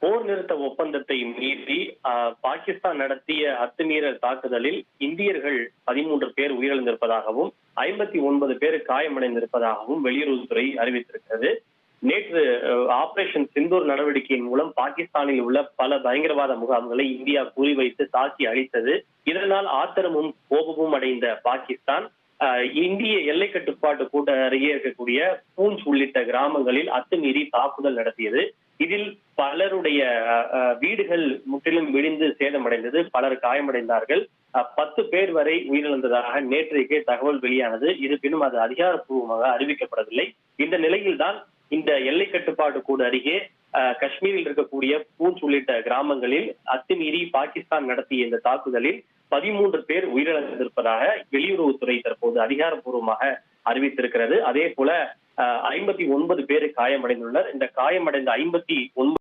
போர் நிறுத்த ஒப்பந்தத்தை மீறி பாகிஸ்தான் நடத்திய அத்துமீறல் தாக்குதலில் இந்தியர்கள் 13 பேர் உயிரிழந்திருப்பதாகவும் 59 பேர் காயமடைந்திருப்பதாகவும் வெளியுறவுத்துறை அறிவித்திருக்கிறது. நேற்று ஆபரேஷன் சிந்தூர் நடவடிக்கையின் மூலம் பாகிஸ்தானில் உள்ள பல பயங்கரவாத முகாம்களை இந்தியா குறிவைத்து தாக்கி அழித்தது. இதனால் ஆத்திரமும் கோபமும் அடைந்த பாகிஸ்தான் இந்திய எல்லை கட்டுப்பாட்டு கோட்டு அருகே இருக்கக்கூடிய பூஞ்ச் உள்ளிட்ட கிராமங்களில் அத்துமீறி தாக்குதல் நடத்தியது. இதில் பலருடைய வீடுகள் முற்றிலும் விழுந்து சேதமடைந்தது, பலர் காயமடைந்தார்கள். 10 பேர் வரை உயிரிழந்ததாக நேற்றைக்கே தகவல் வெளியானது. இருப்பினும் அது அதிகாரப்பூர்வமாக அறிவிக்கப்படவில்லை. இந்த நிலையில்தான் இந்த எல்லை கட்டுப்பாட்டு கோடு அருகே காஷ்மீரில் இருக்கக்கூடிய பூஞ்ச் உள்ளிட்ட கிராமங்களில் அத்துமீறி பாகிஸ்தான் நடத்திய இந்த தாக்குதலில் 13 பேர் உயிரிழந்திருப்பதாக வெளியுறவுத்துறை தற்போது அதிகாரப்பூர்வமாக அறிவித்திருக்கிறது. அதே போல 59 பேர் காயமடைந்துள்ளனர். இந்த காயமடைந்த 59